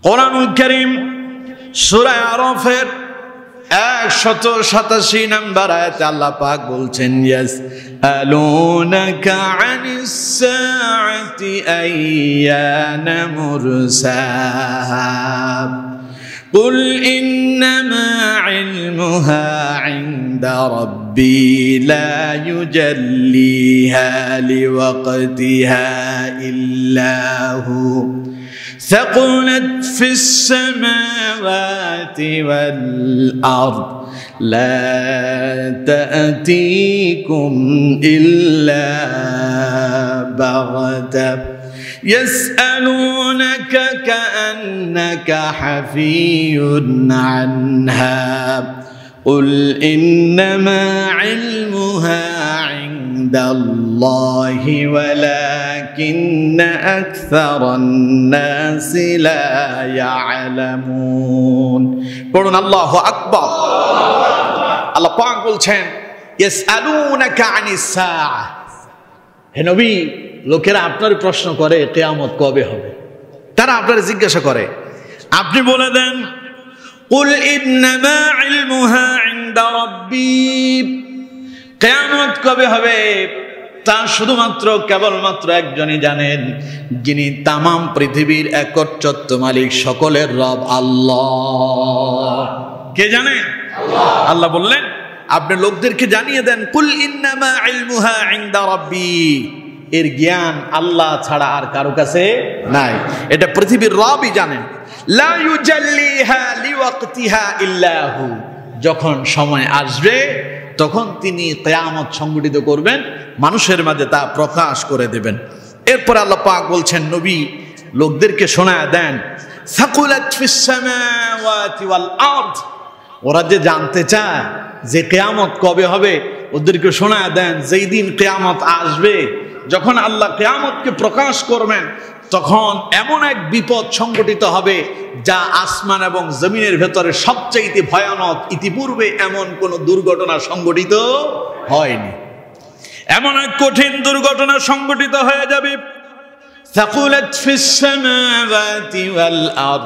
কোরআনুল কারীম সূরা আরাফের 187 নম্বর আয়াতে আল্লাহ পাক বলছেন, ইয়াসআলুনাকা আনিস সাআতি আইয়ানা মুরসাহা কুল ইন্নামা ইলমুহা ইনদা রাব্বি লা ইউজাল্লিহা লিওয়াক্তিহা ইল্লা হু ثقلت في السماوات والأرض لا تأتيكم إلا بغتة يسألونك كأنك حفي عنها قل إنما علمها عند الله ولكن أكثر الناس لا يعلمون قولنا الله أكبر الله পাক বলছেন ইয়াসআলুনাকা আনিস সাআহ হে নবী লোকেরা আপনার প্রশ্ন করে কিয়ামত কবে হবে তারা আপনার জিজ্ঞাসা করে আপনি বলে দেন কুল ইন্নামা ইলমুহা ইনদা রাব্বি কিয়ামত কবে হবে তা শুধুমাত্র কেবলমাত্র একজনই জানেন, যিনি তামাম পৃথিবীর একচ্ছত্র মালিক, সকলের রব আল্লাহ। কে জানে? আল্লাহ বললেন আপনি লোকদেরকে জানিয়ে দেন কুল ইন্নামা ইলমুহা ইনদা রাব্বি, এর জ্ঞান আল্লাহ ছাড়া আর কারো কাছে নাই, এটা পৃথিবীর রবই জানেন। লা ইউজাল্লিহা লিওয়াক্তিহা ইল্লা হু, যখন সময় আসবে তখন তিনি কিয়ামত সংগঠিত করবেন, মানুষের মাঝে তা প্রকাশ করে দেবেন। এরপর আল্লাহ পাক বলছেন নবী লোকদেরকে শোনায় দেন সাকুলাত ফিস সামাওয়াতি ওয়াল আরদ, ওরা যে জানতে চায় যে কিয়ামত কবে হবে ওদেরকে শোনায় দেন যেই দিন কিয়ামত আসবে, যখন আল্লাহ কিয়ামতকে প্রকাশ করবেন তখন এমন এক বিপদ সংঘটিত হবে যা আসমান এবং জমিনের ভেতরে সবচেয়ে ভয়ানক, ইতিপূর্বে এমন কোন দুর্ঘটনা সংঘটিত হয়নি। এমন এক কঠিন দুর্ঘটনা সংঘটিত হয়ে যাবে সাকুলাত ফিস সামাওয়াতি ওয়াল আরদ,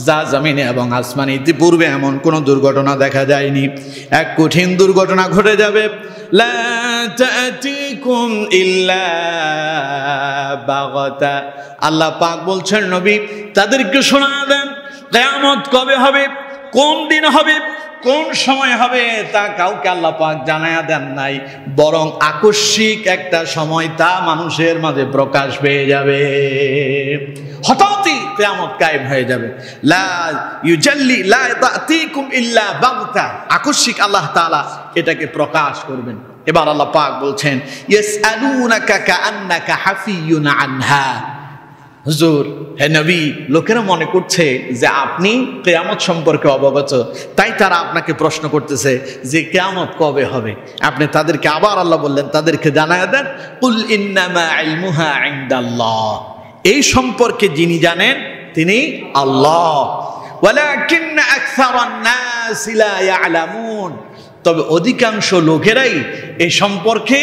যা জমিনে এবং আসমানে ইতিপূর্বে এমন কোন দুর্ঘটনা দেখা যায়নি। এক কঠিন দুর্ঘটনা ঘটে যাবে। লা তা'তিকুম ইল্লা বাগতা, আল্লাহ পাক বলছেন নবী তাদেরকে শোনা দেন কিয়ামত কবে হবে, কোন দিন হবে, কোন সময় হবে তা কাউকে আল্লাহ পাক জানায়া দেন নাই, বরং আকস্মিক একটা সময় তা মানুষের মাঝে প্রকাশ পেয়ে যাবে। হঠাৎই কিয়ামত কায়েম হয়ে যাবে। লা ইউজাল্লি লা তা'তিকুম ইল্লা বাগতা, আকস্মিক আল্লাহ তাআলা এটাকে প্রকাশ করবেন। এবার আল্লাহ পাক বলছেন ইয়াসআলুনাকা কাআন্নাকা হাফিয়ুন আনহা, হুজুর হে নবী লোকেরা মনে করছে যে আপনি কিয়ামত সম্পর্কে অবগত, তাই তারা আপনাকে প্রশ্ন করতেছে যে কিয়ামত কবে হবে। আপনি তাদেরকে আবার আল্লাহ বললেন তাদেরকে জানায় দেন কুল ইন্নামা ইলমুহা ইনদাল্লাহ, এই সম্পর্কে যিনি জানেন তিনি আল্লাহ। ওয়ালাকিন্না আকসারান নাস লা ইয়ালামুন, তবে অধিকাংশ লোকেরাই এই সম্পর্কে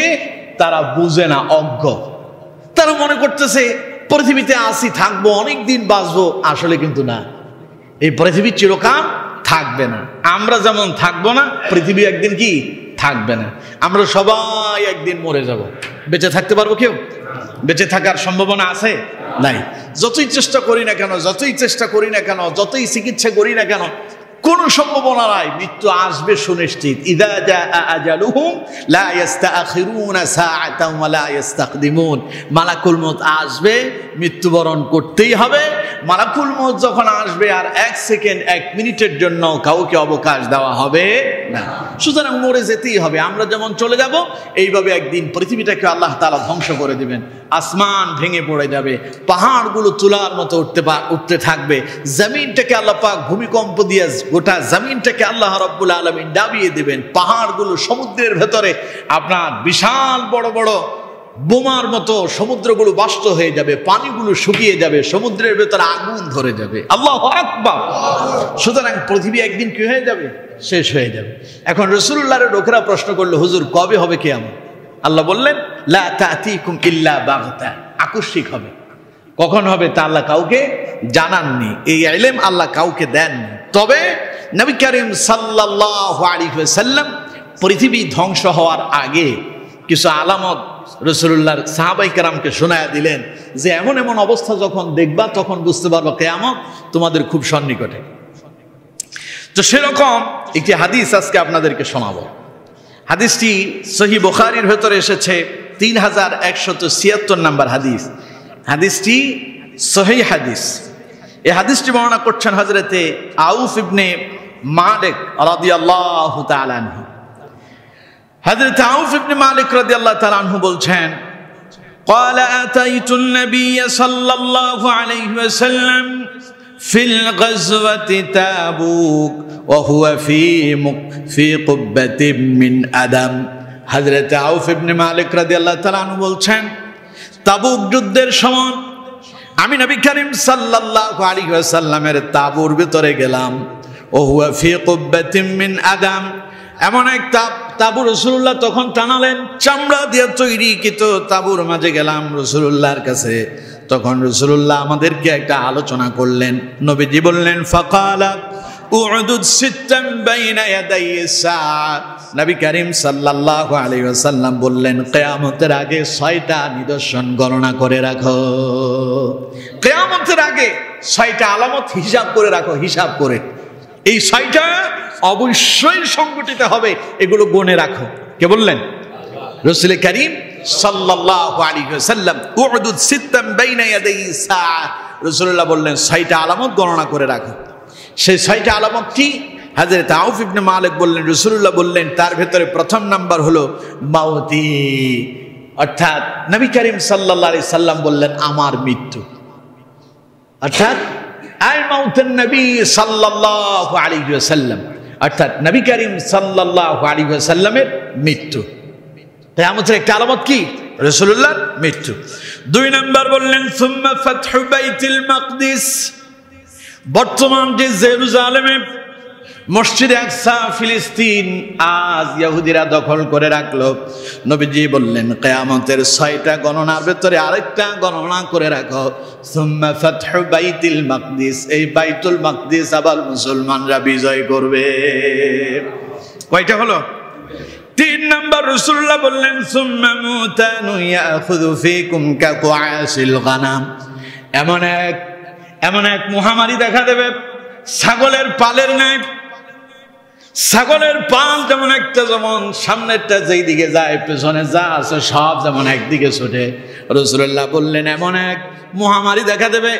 তারা বুঝে না, অজ্ঞ। তারা মনে করতেছে পৃথিবীতে আসি, থাকবো, অনেক দিন বাঁচবো, আসলে কিন্তু না, এই পৃথিবী চিরকাল থাকবে না। আমরা যেমন থাকবো না, পৃথিবী একদিন কি থাকবে না। আমরা সবাই একদিন মরে যাব। বেঁচে থাকতে পারবো কেউ? বেঁচে থাকার সম্ভাবনা আছে? নাই। যতই চেষ্টা করি না কেন, যতই চেষ্টা করি না কেন, যতই চিকিৎসা করি না কেন, কোন সম্ভাবনা নাই, মৃত্যু আসবে সুনিশ্চিত। ইযা জাআ আজালুহুম লা ইস্তাখিরুনা সাআতান ওয়া লা ইস্তাকদিমুন, মালাকুল মউত আসবে, মৃত্যুবরণ করতেই হবে। মালাকুল মউত যখন আসবে আর এক সেকেন্ড, এক মিনিটের জন্য কাউকে অবকাশ দেওয়া হবে না। সুতরাং মরে যেতেই হবে। আমরা যেমন চলে যাব, এইভাবে একদিন পৃথিবীটাকে আল্লাহ তাআলা ধ্বংস করে দিবেন। আসমান ভেঙে পড়ে যাবে, পাহাড়গুলো তুলার মতো উঠতে থাকবে, জমিনটাকে আল্লাহ পাক ভূমিকম্প দিয়ে গোটা জমিনটাকে আল্লাহ রাব্বুল আলামিন ডাবিয়ে দিবেন। পাহাড়গুলো সমুদ্রের ভেতরে আপনার বিশাল বড় বড় বোমার মতো সমুদ্রগুলো বাষ্প হয়ে যাবে, পানিগুলো শুকিয়ে যাবে, সমুদ্রের ভেতরে আগুন ধরে যাবে। আল্লাহু আকবার। সুতরাং পৃথিবী একদিন কি হয়ে যাবে? শেষ হয়ে যাবে। এখন রাসূলুল্লাহর লোকেরা প্রশ্ন করলো হুজুর কবে হবে কিয়ামত? আল্লাহ বললেন লা তা'তিকুম ইল্লা বাগতা, আকস্মিক হবে। কখন হবে তা আল্লাহ কাউকে জানাননি, এই ইলম আল্লাহ কাউকে দেননি। তবে নবী করিম সাল্লাল্লাহু আলাইহি ওয়াসাল্লাম পৃথিবী ধ্বংস হওয়ার আগে কিছু আলামত রাসূলুল্লাহর সাহাবায়ে কেরামকে শোনায়া দিলেন যে এমন এমন অবস্থা যখন দেখবা তখন বুঝতে পারবা কিয়ামত তোমাদের খুব সন্নিকটে। তো সেরকম একটি হাদিস আজকে আপনাদেরকে শোনাবো। হাদিসটি সহিহ বুখারীর ভেতরে এসেছে, 3176 নম্বর হাদিস। হাদিসটি সহিহ হাদিস। এই হাদিসটি বর্ণনা করছেন হযরতে আউফ ইবনে মালিক রাদিয়াল্লাহু তাআলা আনহু। হযরতে আউফ ইবনে মালিক রাদিয়াল্লাহু তাআলা আনহু বলছেন, قال أتيت النبي صلى الله عليه وسلم في الغزوة تابوك وهو في قبة من أدم। হযরতে আউফ ইবনে মালিক রাদিয়াল্লাহু তাআলা আনহু বলছেন, তাবুক যুদ্ধের সময় আমি নবী করিম সাল্লাল্লাহু আলাইহি ওয়াসাল্লামের তাঁবুর ভিতরে গেলাম। ওহুয়া ফি কুব্বাতিন মিন আদাম, এমন এক তাঁবু রাসূলুল্লাহ তখন টানালেন, চামড়া দিয়ে তৈরি কিন্তু তাঁবুর মাঝে গেলাম রাসূলুল্লাহর কাছে। তখন রাসূলুল্লাহ আমাদেরকে একটা আলোচনা করলেন। নবীজি বললেন, ফাকালা উউদুদ সিত্তাম বাইনা ইয়াদাইস সাআ। নবী করিম সাল্লাল্লাহু আলাইহি ওয়াসাল্লাম বললেন, কিয়ামতের আগে 6টা নিদর্শন গণনা করে রাখো। কিয়ামতের আগে 6টা আলামত হিসাব করে রাখো, হিসাব করে। এই 6টা অবশ্যই সংঘটিত হবে, এগুলো গণে রাখো। কে বললেন? রাসূল করিম সাল্লাল্লাহু আলাইহি ওয়াসাল্লাম। উউদুদ সিত্তাম বাইনা ইয়াদাইস সাআ, রাসূলুল্লাহ বললেন 6টা আলামত গণনা করে রাখো। সেই 6টা আলামত কি? হযরত আউফ ইবনে মালিক বললেন, রাসূলুল্লাহ বললেন তার ভেতরে প্রথম নাম্বার হলো মাউতি, অর্থাৎ নবী করিম সাল্লাল্লাহু আলাইহি সাল্লাম বললেন আমার মৃত্যু, অর্থাৎ আই মাউতুন নবী সাল্লাল্লাহু আলাইহি ওয়াসাল্লাম, অর্থাৎ নবী করিম সাল্লাল্লাহু আলাইহি ওয়াসাল্লামের মৃত্যু। কিয়ামতের একটা আলামত কি? রাসূলুল্লাহর মৃত্যু। 2 নাম্বার বললেন সুম্মা ফাতহু বাইতুল মাকদিস, বর্তমান যে জেরুজালেমে মসজিদে আকসা ফিলিস্তিন আজ ইহুদিরা দখল করে রাখলো। নবীজি বললেন কিয়ামতের 6টা গণনার ভেতরে আরেকটা গণনা করে রাখো, সুম্মা ফাতহু বাইতুল মাকদিস, এই বাইতুল মাকদিস আবার মুসলমানরা বিজয় করবে। কয়টা হলো? 3 নাম্বার রাসূলুল্লাহ বললেন সুম্মা মুতানু ইয়াখুযু ফীকুম কাকুআসিল গানাম, এমন এক মহামারী দেখা দেবে ছাগলের পালের ন্যায়। ছাগলের পাল যেমন একটা, যেমন সামনেরটা যেই দিকে যায় পেছনে যা আছে সব যেমন একদিকে ছোটে। রাসূলুল্লাহ বললেন এমন এক মহামারী দেখা দেবে,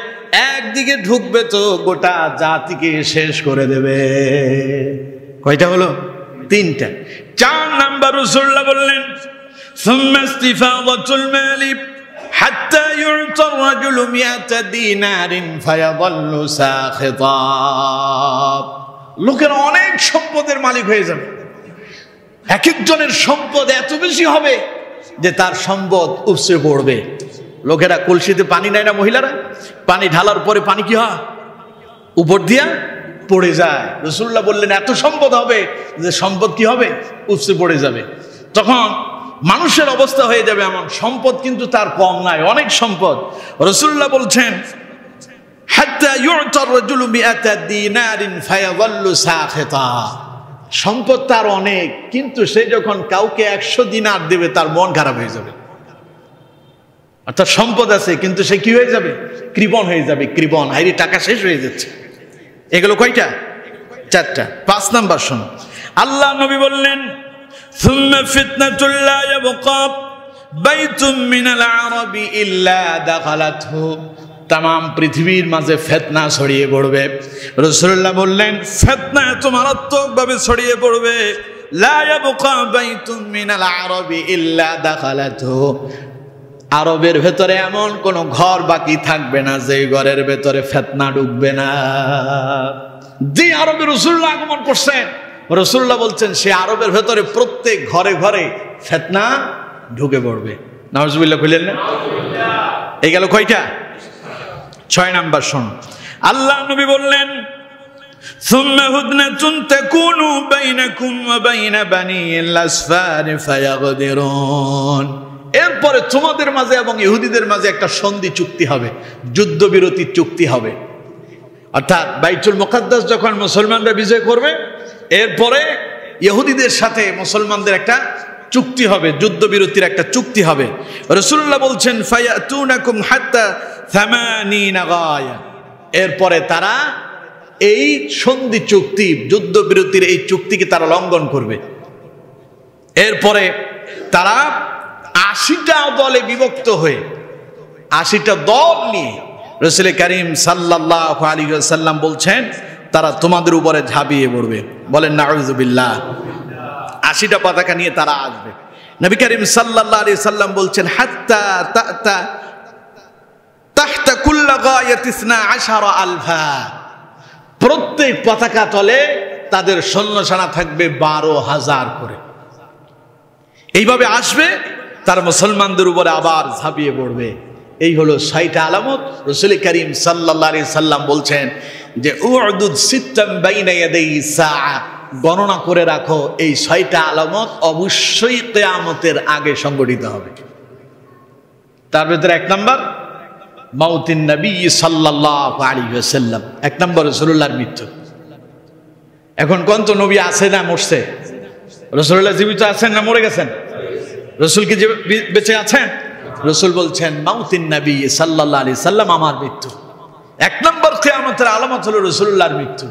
একদিকে ঢুকবে তো গোটা জাতিকে শেষ করে দেবে। কয়টা হলো? 3টা। 4 নাম্বার রাসূলুল্লাহ বললেন সুম্মা ইস্তিফাদাতুল মালি হাত্তা ইউতা রাজুলু মিয়াতা দিনারিন ফায়াযাল্লু সাখিতা, লোকেরা অনেক সম্পদের মালিক হয়ে যাবে। এক একজনের সম্পদ এত বেশি হবে যে তার সম্পদ উপচে পড়বে। লোকেরা কলসিতে পানি নেয় না, মহিলারা পানি ঢালার পরে পানি কি হয়? উপর দিয়া পড়ে যায়। রাসূলুল্লাহ বললেন এত সম্পদ হবে যে সম্পদ কি হবে? উপচে পড়ে যাবে। তখন মানুষের অবস্থা হয়ে যাবে এমন, সম্পদ কিন্তু তার কম নাই, অনেক সম্পদ। রাসূলুল্লাহ বলছেন হাত্তা ইউতা রাজুলু মিআতা দিনারিন ফায়াযাল্লু সাখিতা, সম্পদ তার অনেক, কিন্তু সে যখন কাউকে 100 দিনার দেবে তার মন খারাপ হয়ে যাবে। অর্থাৎ সম্পদ আছে কিন্তু সে কি হয়ে যাবে? কৃপণ হয়ে যাবে, কৃপণ, হাইরে টাকা শেষ হয়ে যাচ্ছে। এগুলো কয়টা? 4টা। 5 নাম্বার শুন, আল্লাহ নবী বললেন সুম্মা ফিতনাতুল লা ইয়াবকা বাইতুম মিনাল আরাবি ইল্লা দাখালাতহু, তাম পৃথিবীর মাঝে ফিতনা ছড়িয়ে পড়বে। রাসূলুল্লাহ বললেন ফিতনা এত মারাত্মকভাবে ছড়িয়ে পড়বে, লা ইয়াবকা বাইতুম মিনাল আরাবি ইল্লা দাখালাতহু, আরবের ভেতরে এমন কোন ঘর বাকি থাকবে না যে ঘরের ভেতরে ফিতনা ঢুকবে না। যে আরবে রাসূলুল্লাহ আগমন করছেন, রাসূলুল্লাহ বলছেন সে আরবের ভেতরে প্রত্যেক ঘরে ঘরে ফিতনা ঢুকে পড়বে। নাউজুবিল্লাহ কইলেন না? এই গেল কয়টা? 6 নাম্বার শুন, আল্লাহ নবী বললেন সুম্মা হুদনাতুন তাকুনু বাইনাকুম ওয়া বাইনা বানিল আসফার ফায়াগদিরুন, এরপরে তোমাদের মাঝে এবং ইহুদিদের মাঝে একটা সন্ধি চুক্তি হবে, যুদ্ধবিরতির চুক্তি হবে। অর্থাৎ বাইতুল মুকাদ্দাস যখন মুসলমানরা বিজয় করবে, এরপরে ইহুদিদের সাথে মুসলমানদের একটা চুক্তি হবে, যুদ্ধবিরতির একটা চুক্তি হবে। রাসূলুল্লাহ বলছেন ফায়াতুনাকুম হাত্তা 80 গায়া, এরপরে তারা এই সন্ধি চুক্তি, যুদ্ধবিরতির এই চুক্তিকে তারা লঙ্ঘন করবে। এরপরে তারা 80টা দলে বিভক্ত হয়ে 80টা দল নিয়ে রাসূল করিম সাল্লাল্লাহু আলাইহি ওয়াসাল্লাম বলছেন তারা তোমাদের উপরে ঝাঁপিয়ে পড়বে। বলেন নাউযুবিল্লাহ। 80টা পতাকা নিয়ে তারা আসবে। নবী করিম সাল্লাল্লাহু আলাইহি সাল্লাম বলছেন হাত্তা তাতা তাহতা কুল্লা গায়াতি 12,000, প্রত্যেক পতাকা তলে তাদের সৈন্যসেনা থাকবে 12,000 করে। এইভাবে আসবে, তার মুসলমানদের উপরে আবার ঝাঁপিয়ে পড়বে। এই হলো 6টা আলামত। রাসূল করিম সাল্লাল্লাহু আলাইহি সাল্লাম বলছেন যে উ'দুদ সিত্তাম বাইনা ইয়াদাই সাআ, গণনা করে রাখো এই 6টা আলামত অবশ্যই কিয়ামতের আগে সংঘটিত হবে। তার ভিতরে 1 নাম্বার মাউতিন নবী সাল্লাল্লাহু আলাইহি ওয়াসাল্লাম, 1 নম্বর রাসূলুল্লাহর মৃত্যু। এখন কোন তো নবী আছে না মরছে? রাসূলুল্লাহ জীবিত আছেন না মরে গেছেন? রাসূল কি বেঁচে আছেন? রাসূল বলছেন মাউতিন নবী সাল্লাল্লাহু আলাইহি সাল্লাম, আমার মৃত্যু। 1 নম্বর কিয়ামতের আলামত হলো রাসূলুল্লাহর মৃত্যু।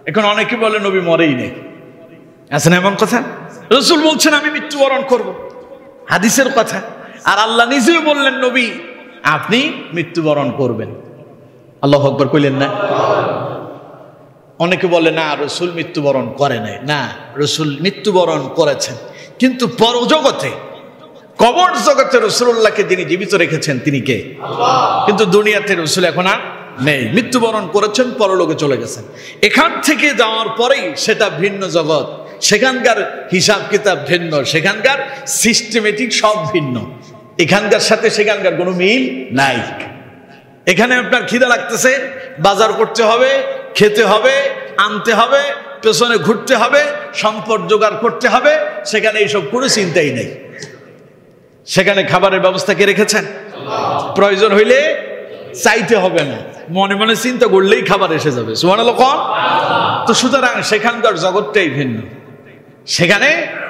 এখন অনেকে বলে নবী মরেই নেই, আছে না এমন কথা? রাসূল বলছেন আমি মৃত্যুবরণ করব, হাদিসের কথা। আর আল্লাহ নিজেও বললেন নবী আপনি মৃত্যুবরণ করবেন। আল্লাহু আকবার কইলেন না? অনেকে বলে না রাসূল মৃত্যুবরণ করে নাই। না, রাসূল মৃত্যুবরণ করেছেন, কিন্তু পরজগতে কবর জগতে রাসূলুল্লাহকে যিনি জীবিত রেখেছেন তিনি কে? আল্লাহ। কিন্তু দুনিয়াতে রাসূল এখন আর নেই, মৃত্যুবরণ করেছেন, পরলোকে চলে গেছেন। এখান থেকে যাওয়ার পরেই সেটা ভিন্ন জগৎ, সেখানকার হিসাব কিতাব ভিন্ন, সেখানকার সিস্টেমেটিক সব ভিন্ন, এখানকার সাথে সেখানকার কোনো মিল নাই। এখানে আপনার খিদা লাগতেছে, বাজার করতে হবে, খেতে হবে, আনতে হবে, পেছনে ঘুরতে হবে, সম্পদ জোগাড় করতে হবে, সেখানে এইসব কোনো চিন্তাই নেই। সেখানে খাবারের ব্যবস্থা কে রেখেছেন? প্রয়োজন হইলে চাইতে হবে না, মনে মনে চিন্তা করলেই খাবার এসে যাবে। সুবহানাল্লাহ। তো সুতরাং সেখানকার জগৎটাই ভিন্ন। সেখানে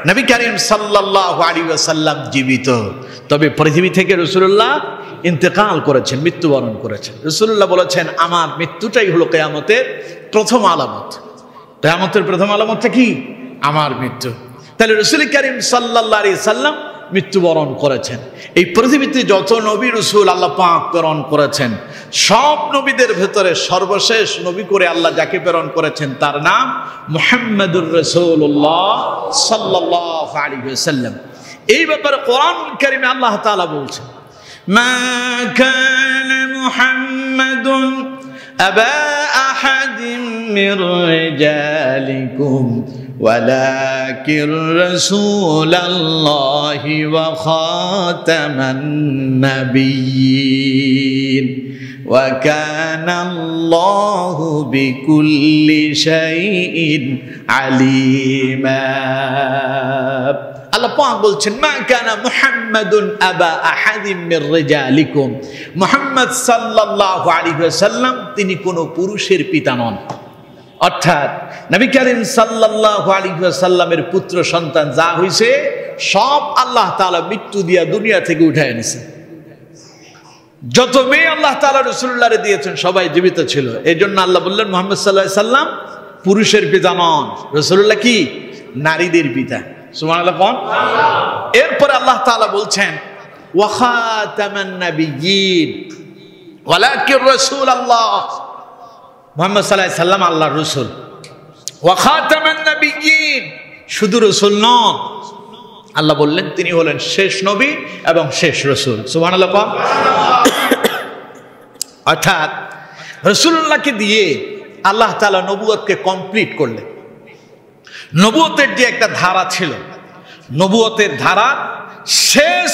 নবী করিম সাল্লাল্লাহু আলাইহি ওয়াসাল্লাম জীবিত, তবে পৃথিবী থেকে রাসূলুল্লাহ ইন্তেকাল করেছেন, মৃত্যুবরণ করেছেন। রাসূলুল্লাহ বলেছেন আমার মৃত্যুটাই হলো কিয়ামতের প্রথম আলামত। কিয়ামতের প্রথম আলামতটা কি? আমার মৃত্যু। তাহলে রাসূল করিম সাল্লাল্লাহু আলাইহি সাল্লাম মৃত্যুবরণ করেছেন। এই পৃথিবীতে যত নবী রাসূল আল্লাহ পাক প্রেরণ করেছেন, সব নবীদের ভেতরে সর্বশেষ নবী করে আল্লাহ যাকে প্রেরণ করেছেন তার নাম মুহাম্মাদুর রাসূলুল্লাহ সাল্লাল্লাহু আলাইহি ওয়াসাল্লাম। এই ব্যাপারে কোরআন কারীমে আল্লাহ তাআলা বলছেন মা কানা মুহাম্মাদুন আবা আহাদিম মির রিজালিকুম ولكن رسول الله وخاتم النبيين وكان الله بكل شيء عليما। আল্লাহ পাক বলছেন মা কানা মুহাম্মাদুন আবা আহাদিম মির রিজালিকুম, মুহাম্মদ সাল্লাল্লাহু আলাইহি ওয়াসাল্লাম তিনি কোনো পুরুষের পিতা নন। অর্থাৎ নবী করিম সাল্লাল্লাহু আলাইহি ওয়াসাল্লামের পুত্র সন্তান যা হইছে সব আল্লাহ তাআলা মৃত্যু দিয়া দুনিয়া থেকে উঠায় এনেছেন। যত মেয়ে আল্লাহ তাআলা রাসূলুল্লাহরে দিয়েছেন সবাই জীবিত ছিল। এই জন্য আল্লাহ বললেন মুহাম্মদ সাল্লাল্লাহু আলাইহি সাল্লাম পুরুষের পিতা নন, রাসূলুল্লাহ কি নারীদের পিতা। সুবহানাল্লাহ। কোন? এরপরে আল্লাহ তাআলা বলছেন ওয়া খাতামান নাবিয়্যিন ওয়ালাকিন রাসূলুল্লাহ, মুহাম্মদ সাল্লাল্লাহু আলাইহি সাল্লাম আল্লাহর রাসূল। ওয়া খাতামান নাবিয়্যিন, শুধু রাসূল নন, আল্লাহ বললেন তিনি হলেন শেষ নবী এবং শেষ রাসূল। সুবহানাল্লাহ। অর্থাৎ রাসূলুল্লাহকে দিয়ে আল্লাহ তাআলা নবুয়তকে কমপ্লিট করলেন। নবুয়তের যে একটা ধারা ছিল, নবুয়তের ধারা শেষ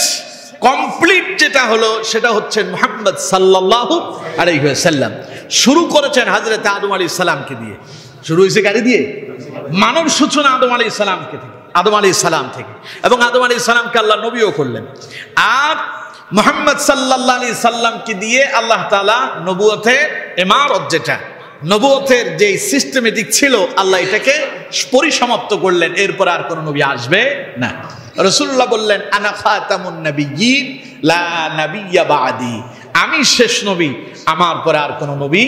কমপ্লিট যেটা হলো সেটা হচ্ছে মুহাম্মদ সাল্লাল্লাহু আলাইহি ওয়াসাল্লাম। শুরু করেছেন হযরত আদম আলাইহিস সালামকে দিয়ে। শুরু হয়েছে গাড়ি দিয়ে, মানব সূচনা আদম আলাইহিস সালামকে থেকে। আদম আলাইহিস সালাম থেকে, এবং আদম আলাইহিস সালামকে আল্লাহ নবীও করলেন। আর মুহাম্মদ সাল্লাল্লাহু আলাইহি সাল্লামকে দিয়ে আল্লাহ তাআলা নবুয়তের ইমারত, যেটা নবুয়তের যে সিস্টেমেটিক ছিল, আল্লাহ এটাকে পরিসমাপ্ত করলেন। এরপর আর কোন নবী আসবে না। রাসূলুল্লাহ বললেন, আনা খাতামুন নাবিয়্যিন লা নাবিয়্যা বা'দি, আমি শেষ নবী, আমার পরে আর কোন নবী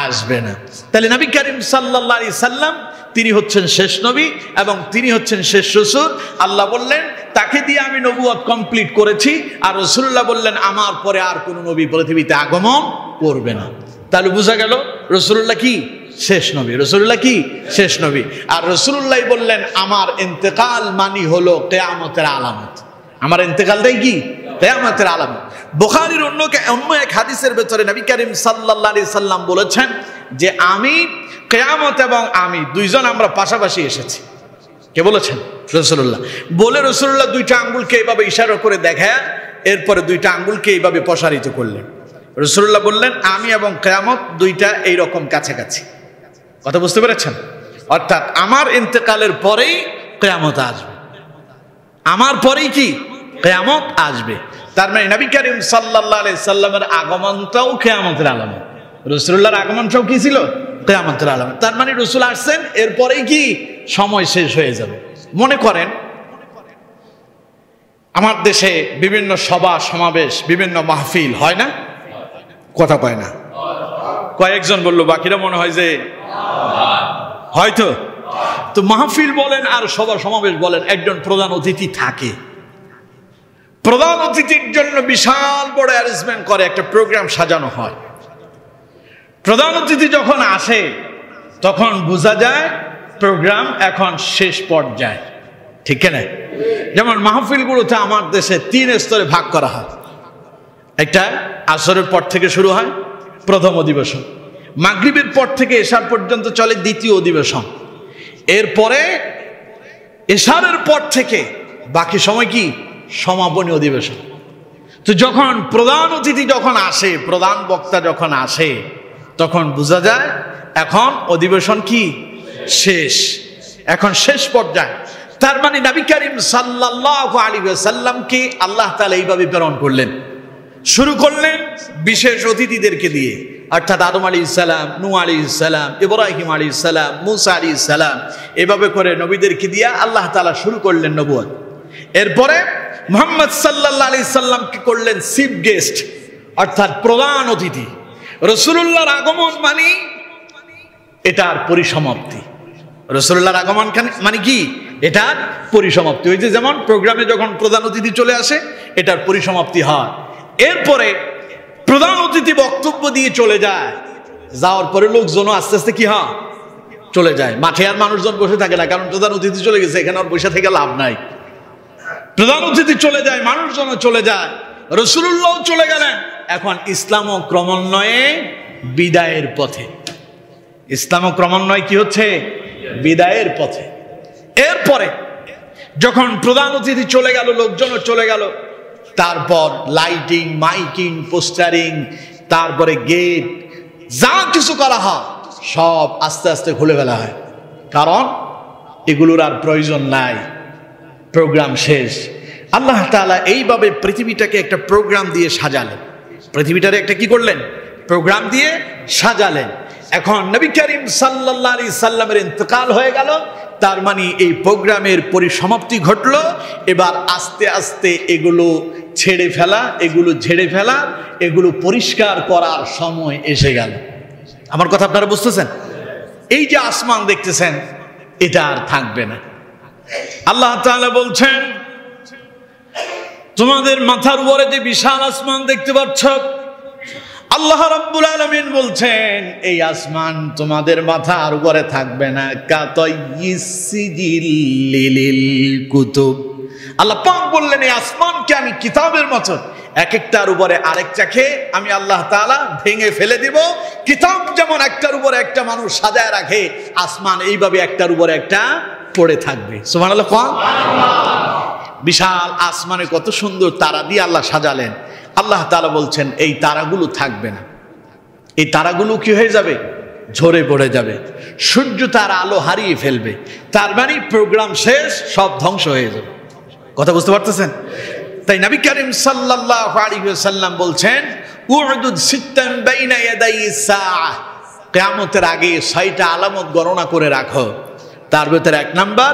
আসবে না। তাহলে নবী করিম সাল্লাল্লাহু আলাইহি সাল্লাম তিনি হচ্ছেন শেষ নবী এবং তিনি হচ্ছেন শেষ রাসূল। আল্লাহ বললেন তাকে দিয়ে আমি নবুয়ত কমপ্লিট করেছি, আর রাসূলুল্লাহ বললেন আমার পরে আর কোন নবী পৃথিবীতে আগমন করবে না। তাহলে বোঝা গেল রাসূলুল্লাহ কি শেষ নবী, রাসূলুল্লাহ কি শেষ নবী। আর রাসূলুল্লাহ বললেন আমার ইন্তেকাল মানি হলো কিয়ামতের আলামত, আমার ইন্তেকালটাই কি কিয়ামতের আলামত। বুখারীর অন্য এক হাদিসের ভেতরে নবী করিম সাল্লাল্লাহু আলাইহি সাল্লাম বলেছেন যে আমি কিয়ামত এবং আমি দুইজন আমরা পাশাপাশি এসেছি। কে বলেছেন? রাসূলুল্লাহ। বলে রাসূলুল্লাহ দুইটা আঙ্গুলকে এইভাবে ইশারা করে দেখায়, এরপরে দুইটা আঙ্গুলকে এইভাবে প্রসারিত করলেন। রাসূলুল্লাহ বললেন আমি এবং কিয়ামত দুইটা এইরকম কাছাকাছি। কথা বুঝতে পেরেছেন? অর্থাৎ আমার ইন্তেকালের পরেই কিয়ামত আসবে, আমার পরেই কি কিয়ামত আসবে। তার মানে নবী করিম সাল্লাল্লাহু আলাইহি সাল্লামের আগমনটাও কিয়ামতের আলামত, রাসূলুল্লাহর আগমনটাও কি ছিল? কিয়ামতের আলামত। তার মানে রাসূল আসছেন, এরপরেই কি সময় শেষ হয়ে যাবে। মনে করেন আমার দেশে বিভিন্ন সভা সমাবেশ, বিভিন্ন মাহফিল হয় না? কথা কয় না, কয়েকজন বললো, বাকিরা মনে হয় যে হয়তো। তো মাহফিল বলেন আর সভা সমাবেশ বলেন, একজন প্রধান অতিথি থাকে। প্রধান অতিথির জন্য বিশাল বড় অ্যারেঞ্জমেন্ট করে, একটা প্রোগ্রাম সাজানো হয়। প্রধান অতিথি যখন আসে তখন বোঝা যায় প্রোগ্রাম এখন শেষ পর্যায়ে, ঠিক না? যেমন মাহফিলগুলোতে আমার দেশে 3 স্তরে ভাগ করা হয়। একটা আসরের পর থেকে শুরু হয় প্রথম অধিবেশন, মাগরিবের পর থেকে এশার পর্যন্ত চলে দ্বিতীয় অধিবেশন, এরপরে এশারের পর থেকে বাকি সময় কি সমাপনী অধিবেশন। তো যখন প্রধান অতিথি যখন আসে, প্রধান বক্তা যখন আসে, তখন বোঝা যায় এখন অধিবেশন কি শেষ, এখন শেষ পর্যায়ে। তার মানে নবী করিম সাল্লাল্লাহু আলাইহি ওয়াসাল্লামকে আল্লাহ তাআলা এইভাবে প্রেরণ করলেন, শুরু করলেন বিশেষ অতিথিদেরকে দিয়ে, অর্থাৎ আদম আলাইহিস সালাম, নূহ আলাইহিস সালাম, ইব্রাহিম আলাইহিস সালাম, মূসা আলাইহিস সালাম, এভাবে করে নবীদেরকে দিয়ে আল্লাহ তাআলা শুরু করলেন নবুয়ত। এরপরে মুহাম্মদ সাল্লাল্লাহু আলাইহি সাল্লামকে করলেন চিফ গেস্ট, অর্থাৎ প্রধান অতিথি। রাসূলুল্লাহর আগমন মানে এটার পরিসমাপ্তি। রাসূলুল্লাহর আগমন মানে কি? এটার পরিসমাপ্তি। ওই যে যেমন প্রোগ্রামে যখন প্রধান অতিথি চলে আসে, এটার পরিসমাপ্তি হয়। এরপরে প্রধান অতিথি বক্তব্য দিয়ে চলে যায়, যাওয়ার পরে লোকজন আস্তে আস্তে কি হয় চলে যায়। মাঠে আর মানুষজন বসে থাকে না, কারণ প্রধান অতিথি চলে গেছে, এখানে আর বসে থেকে লাভ নাই। প্রধান অতিথি চলে যায়, মানুষজনও চলে যায়, রাসূলুল্লাহও চলে গেলেন। এখন ইসলামও ক্রমান্বয়ে বিদায়ের পথে, ইসলামও ক্রমান্বয়ে কি হচ্ছে? বিদায়ের পথে। এরপরে যখন প্রধান অতিথি চলে গেল, লোকজনও চলে গেল, তারপর লাইটিং, মাইকিং, পোস্টারিং, তারপরে গেট, যা কিছু করা হয় সব আস্তে আস্তে খুলে ফেলা হয়, কারণ এগুলোর আর প্রয়োজন নাই, প্রোগ্রাম শেষ। আল্লাহ তাআলা এইভাবে পৃথিবীটাকে একটা প্রোগ্রাম দিয়ে সাজালেন, পৃথিবীটারে একটা কি করলেন? প্রোগ্রাম দিয়ে সাজালেন। এখন নবী করিম সাল্লাল্লাহু আলাইহি সাল্লামের ইন্তেকাল হয়ে গেল, তার মানে এই প্রোগ্রামের পরিসমাপ্তি ঘটলো। এবার আস্তে আস্তে এগুলো ছেড়ে ফেলা, এগুলো ঝেড়ে ফেলা, এগুলো পরিষ্কার করার সময় এসে গেল। আমার কথা আপনারা বুঝতেছেন? এই যে আসমান দেখতেছেন, এটা আর থাকবে না। আল্লাহ তাআলা বলছেন তোমাদের মাথার উপরে যে বিশাল আসমান দেখতে পাচ্ছ, আল্লাহ রাব্বুল আলামিন বলছেন এই আসমান তোমাদের মাথার উপরে থাকবে না। কাতাইসিজিল লিল কুতুব, আল্লাহ পাক বললেন এই আসমানকে আমি কিতাবের মতো এক একটার উপরে আরেকটাকে আমি আল্লাহ তাআলা ভেঙে ফেলে দিব। কিতাব যেমন একটার উপরে একটা মানুষ সাজায় রাখে, আসমান এইভাবে একটার উপরে একটা পড়ে থাকবে। সুবহানাল্লাহ। বিশাল আসমানে কত সুন্দর তারা দিয়ে আল্লাহ সাজালেন। আল্লাহ তাআলা বলছেন এই তারাগুলো থাকবে না, এই তারাগুলো কি হয়ে যাবে? ঝরে পড়ে যাবে, সূর্য তার আলো হারিয়ে ফেলবে, তার মানে প্রোগ্রাম শেষ, সব ধ্বংস হয়ে যাবে। কথা বুঝতে পারতেছেন? তাই নবী করিম সাল্লাল্লাহু আলাইহি ওয়াসাল্লাম বলছেন, উ'দুদ সিত্তান বাইনা ইয়াদাই সাআহ, কিয়ামতের আগে 6টা আলামত গণনা করে রাখো। তার ভিতরে 1 নাম্বার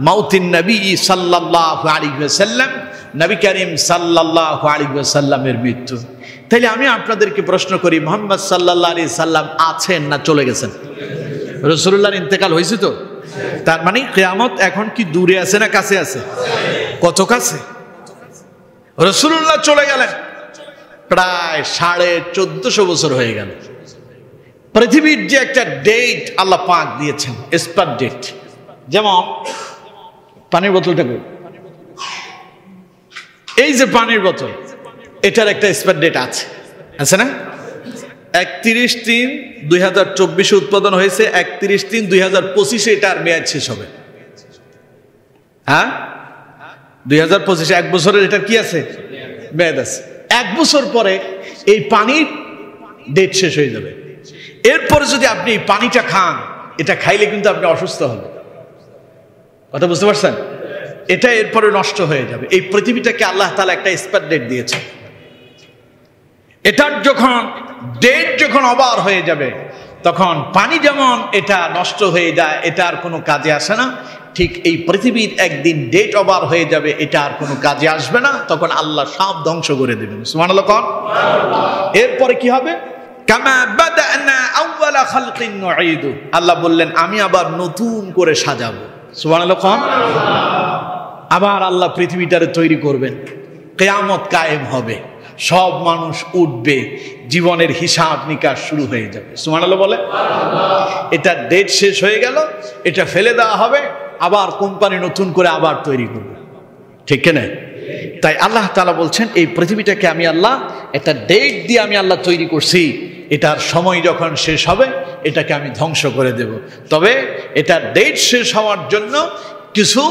মাউতিন নবী সাল্লাল্লাহু আলাইহি ওয়াসাল্লাম, নবী করিম সাল্লাল্লাহু আলাইহি ওয়াসাল্লামের মৃত্যু। তাইলে আমি আপনাদেরকে প্রশ্ন করি, মুহাম্মদ সাল্লাল্লাহু আলাইহি সাল্লাম আছেন না চলে গেছেন? রাসূলুল্লাহর ইন্তেকাল হয়েছে তো, তার মানে কিয়ামত এখন কি দূরে আছে না কাছে আছে? কত কাছে! রাসূলুল্লাহ চলে গেলেন, প্রায় 1450 বছর হয়ে গেল। পৃথিবীর যে একটা ডেট আল্লাহ পাক দিয়েছেন, এক্সপায়ার ডেট, যেমন পানির বোতলটা, এই যে পানির বোতল, এটার একটা এক্সপায়ার ডেট আছে না? 31/3/2024 উৎপাদন হয়েছে, 31/3/2025 এটার মেয়াদ শেষ হবে। হ্যাঁ, 2025 1 বছরের এটার কি আছে? মেয়াদ আছে। 1 বছর পরে এই পানির ডেট শেষ হয়ে যাবে। এরপরে যদি আপনি এই পানিটা খান, এটা খাইলে কিন্তু আপনি অসুস্থ হবেন। কথা বুঝতে পারছেন? এটা এরপরে নষ্ট হয়ে যাবে। এই পৃথিবীটাকে আল্লাহ তাআলা একটা এক্সপায়ার ডেট দিয়েছে। এটার যখন ওভার হয়ে যাবে, তখন পানি যেমন এটা নষ্ট হয়ে যায়, এটা আর কোনো কাজে আসে না, ঠিক এই পৃথিবীর একদিন ডেট ওভার হয়ে যাবে, এটা আর কোনো কাজে আসবে না, তখন আল্লাহ সব ধ্বংস করে দেবেন। সুবহানাল্লাহ। এরপরে কি হবে? কামা বাদানা আউওয়ালা খালকিন নুঈদু, আল্লাহ বললেন আমি আবার নতুন করে সাজাবো। সুবহানাল্লাহ। আবার আল্লাহ পৃথিবীটারে তৈরি করবেন, কিয়ামত কায়েম হবে, সব মানুষ উঠবে, জীবনের হিসাব নিকাশ শুরু হয়ে যাবে। সুবহানাল্লাহ বলে। এটা ডেট শেষ হয়ে গেল, এটা ফেলে দেওয়া হবে, আবার কোম্পানি নতুন করে আবার তৈরি করবে, ঠিক কিনা? তাই আল্লাহ তাআলা বলছেন এই পৃথিবীটাকে আমি আল্লাহ একটা ডেট দিয়ে আমি আল্লাহ তৈরি করছি, এটার সময় যখন শেষ হবে এটাকে আমি ধ্বংস করে দেব। তবে এটা ডেট শেষ হওয়ার জন্য কিছু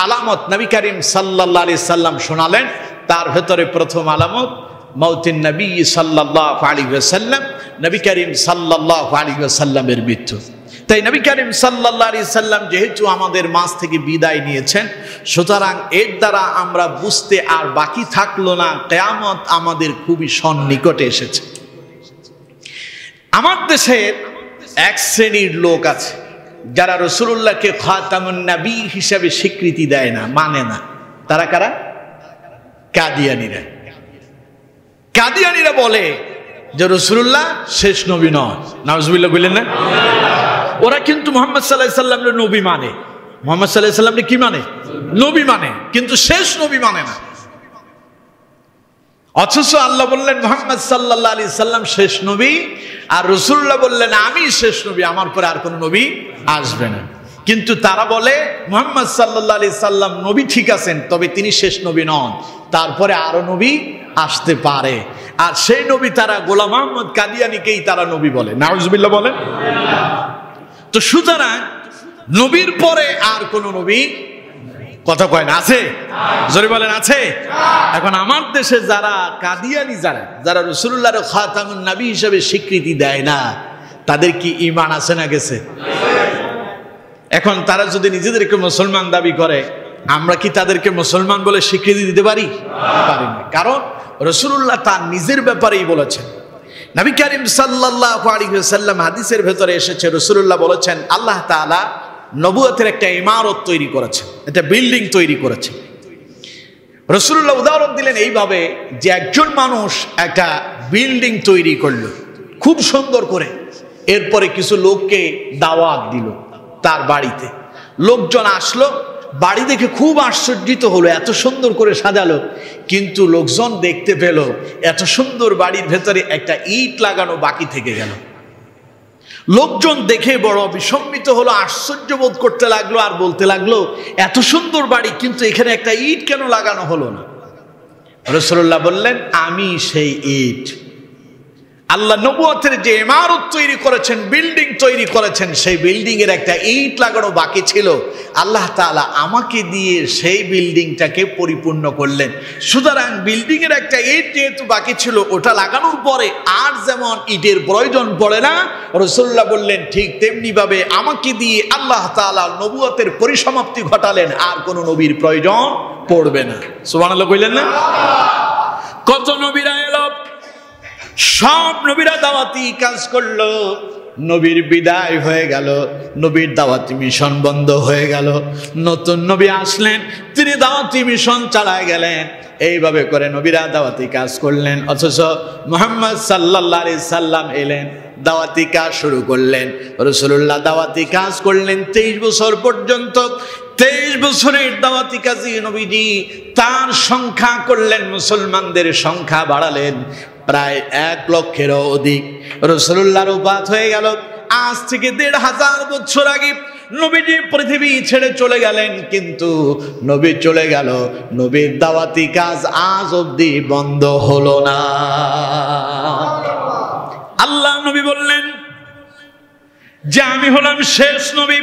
আলামত নবী করিম সাল্লাল্লাহু আলাইহি সাল্লাম শোনালেন। তার ভেতরে প্রথম আলামত মাউতিন নবী সাল্লাল্লাহু আলাইহি ওয়াসাল্লাম, নবী করিম সাল্লাল্লাহু আলাইহি ওয়াসাল্লামের মৃত্যু। তাই নবী করিম সাল্লাল্লাহু আলাইহি সাল্লাম যেহেতু আমাদের মাঝ থেকে বিদায় নিয়েছেন, সুতরাং এর দ্বারা আমরা বুঝতে আর বাকি থাকলো না কিয়ামত আমাদের খুবই সন্নিকটে এসেছে। আমার দেশের এক শ্রেণীর লোক আছে যারা রাসূলুল্লাহকে খাতামুন নবী হিসেবে স্বীকৃতি দেয় না, মানে না। তারা কারা? কাদিয়ানীরা। কাদিয়ানীরা বলে যে রাসূলুল্লাহ শেষ নবী নয়। নাউজুবিল্লাহ বললেন না? ওরা কিন্তু মুহাম্মদ সাল্লাল্লাহু আলাইহি ওয়াসাল্লামের নবী মানে, মুহাম্মদ সাল্লাল্লাহু আলাইহি ওয়াসাল্লামকে কি মানে? নবী মানে, কিন্তু শেষ নবী মানে না। অথচ আল্লাহ বললেন মুহাম্মদ সাল্লাল্লাহু আলাইহি সাল্লাম শেষ নবী, আর রাসূলুল্লাহ বললেন আমি শেষ নবী, আমার পরে আর কোনো নবী আসবে না। কিন্তু তারা বলে মুহাম্মদ সাল্লাল্লাহু আলাইহি সাল্লাম নবী ঠিক আছেন, তবে তিনি শেষ নবী নন, তারপরে আরো নবী আসতে পারে। আর সেই নবী তারা গোলাম আহমদ কাদিয়ানীকেই তারা নবী বলে। নাউজুবিল্লাহ বলে। তো সুতরাং নবীর পরে আর কোন নবী কথা কয় না, আছে? জোরে বলেন আছে? এখন আমার দেশে যারা কাদিয়ানী, যারা রাসূলুল্লাহর খাতামুন নবী হিসেবে স্বীকৃতি দেয় না, তাদের কি ঈমান আছে না গেছে? এখন তারা যদি নিজেদেরকে মুসলমান দাবি করে, আমরা কি তাদেরকে মুসলমান বলে স্বীকৃতি দিতে পারি? পারি না। কারণ রাসূলুল্লাহ তার নিজের ব্যাপারেই বলেছেন। নবী করিম সাল্লাল্লাহু আলাইহি ওয়াসাল্লাম হাদিসের ভেতরে এসেছে, রাসূলুল্লাহ বলেছেন আল্লাহ তাআলা নবুয়তের একটা ইমারত তৈরি করেছেন, একটা বিল্ডিং তৈরি করেছেন। রাসূলুল্লাহ উদাহরণ দিলেন এইভাবে যে একজন মানুষ একটা বিল্ডিং তৈরি করলো খুব সুন্দর করে, এরপরে কিছু লোককে দাওয়াত দিল তার বাড়িতে। লোকজন আসলো, বাড়ি দেখে খুব আশ্চর্যিত হলো, এত সুন্দর করে সাজালো। কিন্তু লোকজন দেখতে পেল এত সুন্দর বাড়ির ভেতরে একটা ইট লাগানো বাকি থেকে গেল। লোকজন দেখে বড় বিস্মিত হলো, আশ্চর্য বোধ করতে লাগলো, আর বলতে লাগলো এত সুন্দর বাড়ি কিন্তু এখানে একটা ইট কেন লাগানো হলো না? রাসূলুল্লাহ বললেন আমি সেই ইট। আল্লাহ নবুয়তের যে ইমারত তৈরি করেছেন, বিল্ডিং তৈরি করেছেন, সেই বিল্ডিং এর একটা ইট লাগানো বাকি ছিল। আল্লাহ তাআলা আমাকে দিয়ে সেই বিল্ডিংটাকে পরিপূর্ণ করলেন। সুতরাং বিল্ডিং এর একটা ইট যেহেতু বাকি ছিল, ওটা লাগানোর পরে আর যেমন ইটের প্রয়োজন পড়ে না, রাসূলুল্লাহ বললেন ঠিক তেমনি ভাবে আমাকে দিয়ে আল্লাহ তাআলা নবুয়তের পরিসমাপ্তি ঘটালেন, আর কোন নবীর প্রয়োজন পড়বে না। সুবহানাল্লাহ কইলেন না? কত নবীরা এলো, সব নবীরা দাওয়াতি কাজ করলো, নবীর বিদায় হয়ে গেল, নবীর দাওয়াতি মিশন বন্ধ হয়ে গেল। নতুন নবী আসলেন, তিনি দাওয়াতি মিশন চালায় গেলেন। এইভাবে করে নবীরা দাওয়াতি কাজ করলেন। অথচ মুহাম্মদ সাল্লাল্লাহু আলাইহি সাল্লাম এলেন, দাওয়াতি কাজ শুরু করলেন। রাসূলুল্লাহ দাওয়াতি কাজ করলেন 23 বছর পর্যন্ত। 23 বছরের দাওয়াতি কাজে নবীজি তার সংখ্যা করলেন, মুসলমানদের সংখ্যা বাড়ালেন প্রায় 1 লক্ষেরও অধিক। রাসূলুল্লাহর ওফাত হয়ে গেল। আজ থেকে 1500 বছর আগে নবীজি পৃথিবী ছেড়ে চলে গেলেন, কিন্তু নবী চলে গেল, নবীর দাওয়াতি কাজ আজ অবধি বন্ধ হলো না। আল্লাহ নবী বললেন যে আমি হলাম শেষ নবী,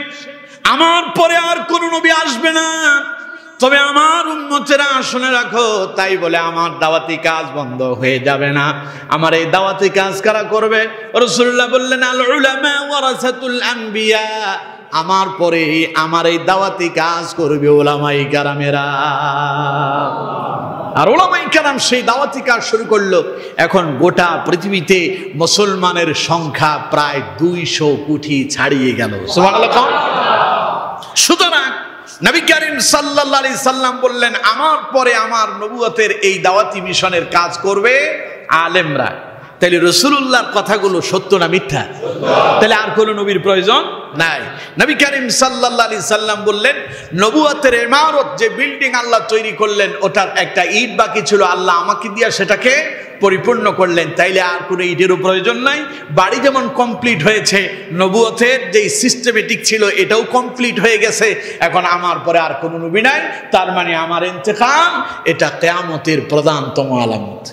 আমার পরে আর কোন নবী আসবে না, তবে আমার উম্মতেরা শুনে রাখো, তাই বলে আমার দাওয়াতি কাজ বন্ধ হয়ে যাবে না। আমার এই দাওয়াতি কাজ কারা করবে? রাসূলুল্লাহ বললেন আল উলামা ওয়ারাসাতুল আম্বিয়া, আমার পরে আমার এই দাওয়াতি কাজ করবে উলামায়ে কেরামেরা। আর উলামায়ে কেরাম সেই দাওয়াতি কাজ শুরু করলো। এখন গোটা পৃথিবীতে মুসলমানের সংখ্যা প্রায় 200 কোটি ছাড়িয়ে গেল। সুবহানাল্লাহ। সুতরাং নবী করিম সাল্লাল্লাহু আলাইহি সাল্লাম বললেন আমার পরে আমার নবুয়তের এই দাওয়াতি মিশনের কাজ করবে আলেমরা। তাহলে রাসূলুল্লাহর কথাগুলো সত্য না মিথ্যা? তাহলে আর কোন নবীর প্রয়োজন নাই। নবী করিম সাল্লাল্লাহু আলাইহি সাল্লাম বললেন নবুয়তের ইমারত যে বিল্ডিং আল্লাহ তৈরি করলেন, ওটার একটা ইট বাকি ছিল, আল্লাহ আমাকে দিয়ে সেটাকে পরিপূর্ণ করলেন। তাইলে আর কোনো ইটেরও প্রয়োজন নাই। বাড়ি যেমন কমপ্লিট হয়েছে, নবুয়তের যে সিস্টেমেটিক ছিল এটাও কমপ্লিট হয়ে গেছে। এখন আমার পরে আর কোনো নবী নাই, তার মানে আমার ইন্তেকাল এটা কিয়ামতের প্রধানতম আলামত।